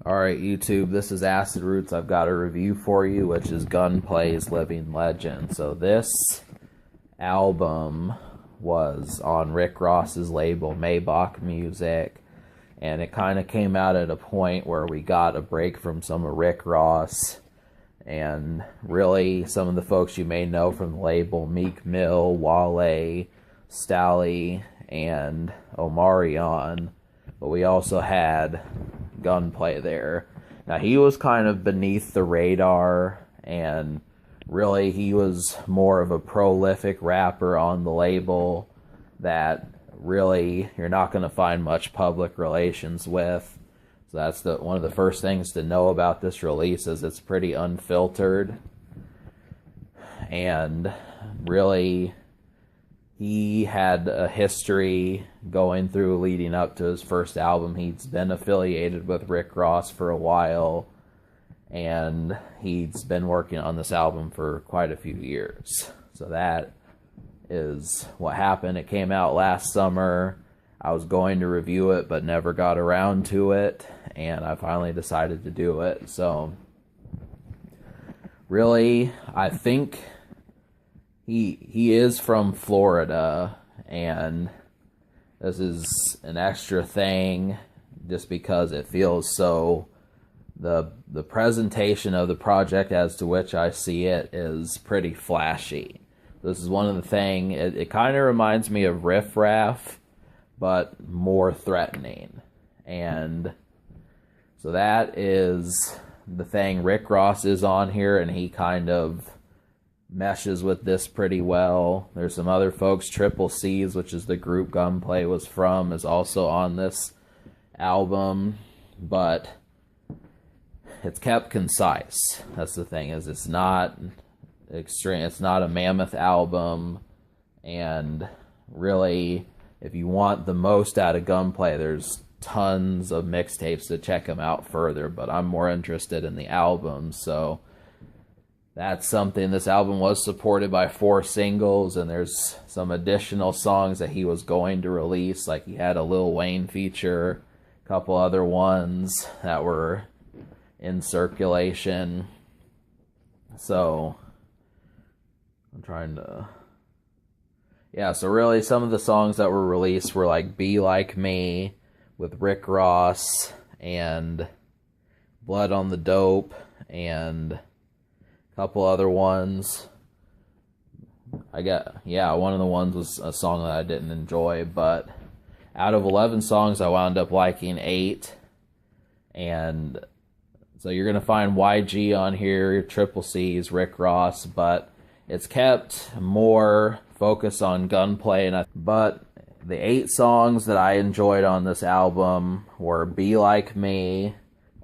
Alright, YouTube, this is Acid Roots. I've got a review for you, which is Gunplay's Living Legend. So this album was on Rick Ross's label, Maybach Music, and it kind of came out at a point where we got a break from some of Rick Ross, and really some of the folks you may know from the label, Meek Mill, Wale, Stally, and Omarion. But we also had Gunplay there. Now, he was kind of beneath the radar, and really he was more of a prolific rapper on the label that really you're not going to find much public relations with. So that's one of the first things to know about this release, is it's pretty unfiltered. And really, he had a history going through leading up to his first album. He's been affiliated with Rick Ross for a while, and he's been working on this album for quite a few years. So that is what happened. It came out last summer. I was going to review it, but never got around to it, and I finally decided to do it. So really, I think he is from Florida, and this is an extra thing just because it feels so. The presentation of the project, as to which I see it, is pretty flashy. This is one of the things, it kind of reminds me of Riff Raff, but more threatening. And so that is the thing. Rick Ross is on here, and he kind of meshes with this pretty well. There's some other folks. Triple C's, which is the group Gunplay was from, is also on this album, but it's kept concise. That's the thing, is it's not extreme. It's not a mammoth album, and really, if you want the most out of Gunplay, there's tons of mixtapes to check them out further, but I'm more interested in the album, so that's something. This album was supported by 4 singles, and there's some additional songs that he was going to release, like he had a Lil Wayne feature, a couple other ones that were in circulation. So I'm trying to... yeah, so really some of the songs that were released were like Be Like Me with Rick Ross, and Blood on the Dope, and couple other ones. One of the ones was a song that I didn't enjoy, but out of 11 songs, I wound up liking 8. And so you're going to find YG on here, Triple C's, Rick Ross, but it's kept more focused on Gunplay. But the 8 songs that I enjoyed on this album were Be Like Me,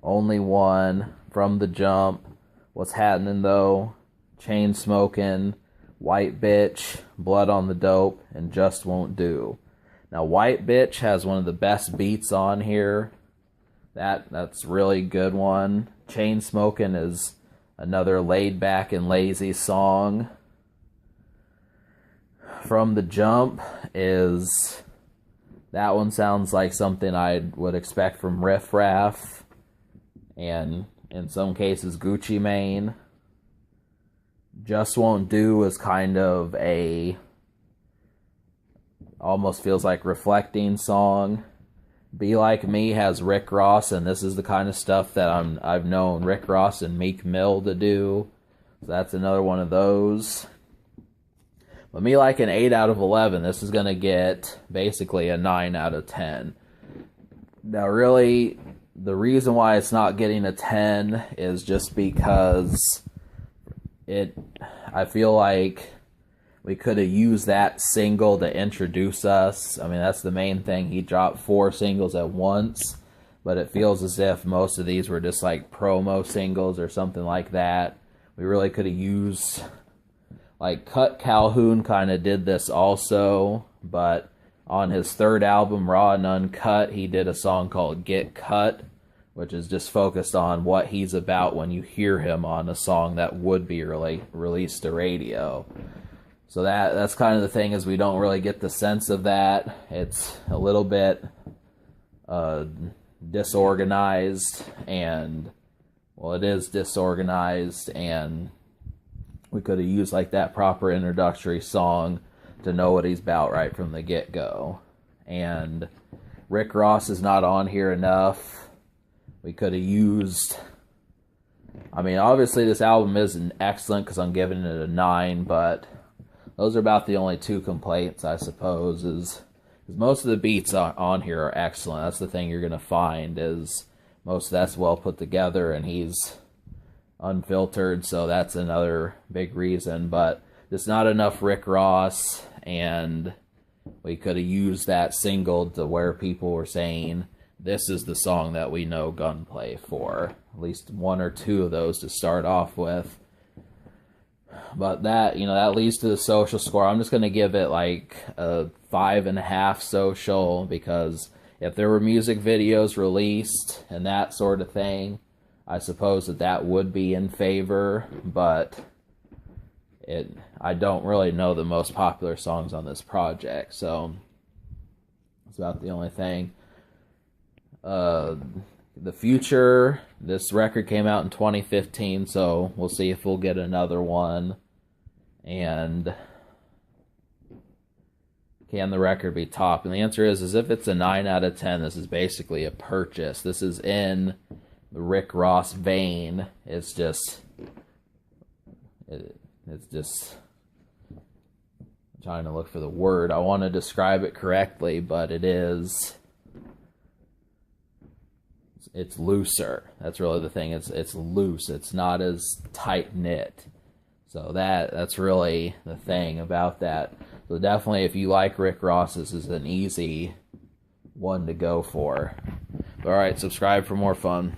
Only One, From the Jump, What's Happening Though, Chain Smoking, White Bitch, Blood on the Dope, and Just Won't Do. Now, White Bitch has one of the best beats on here. That's really good one. Chain Smoking is another laid back and lazy song. From the Jump that one sounds like something I would expect from Riff Raff, and in some cases Gucci Mane. Just Won't Do is kind of almost feels like reflecting song. Be Like Me has Rick Ross, and this is the kind of stuff that I've known Rick Ross and Meek Mill to do. So that's another one of those. But me like an 8 out of 11, this is going to get basically a 9 out of 10. Now really, the reason why it's not getting a 10 is just because I feel like we could have used that single to introduce us. I mean, that's the main thing. He dropped 4 singles at once, but it feels as if most of these were just like promo singles or something like that. We really could have used, like, Cut Calhoun kind of did this also, but on his 3rd album, Raw and Uncut, he did a song called Get Cut, which is just focused on what he's about when you hear him on a song that would be released to radio. So that's kind of the thing, is we don't really get the sense of that. It's a little bit disorganized, and well, it is disorganized, and we could have used like that proper introductory song to know what he's about right from the get-go. And Rick Ross is not on here enough. We could have used, I mean, obviously this album isn't excellent because I'm giving it a 9, but those are about the only 2 complaints, I suppose, is most of the beats on here are excellent. That's the thing you're going to find, is most of that's well put together, and he's unfiltered, so that's another big reason. But there's not enough Rick Ross, and we could have used that single to where people were saying, this is the song that we know Gunplay for. At least 1 or 2 of those to start off with. But that, that leads to the social score. I'm just going to give it like a 5.5 social, because if there were music videos released and that sort of thing, I suppose that would be in favor, but I don't really know the most popular songs on this project, so that's about the only thing. The future, this record came out in 2015, so we'll see if we'll get another one. And can the record be topped? And the answer is if it's a 9 out of 10, this is basically a purchase. This is in the Rick Ross vein. It's just I'm trying to look for the word. I want to describe it correctly, but it's looser. That's really the thing. It's loose. It's not as tight knit. So that's really the thing about that. So definitely, if you like Rick Ross, this is an easy one to go for. All right, subscribe for more fun.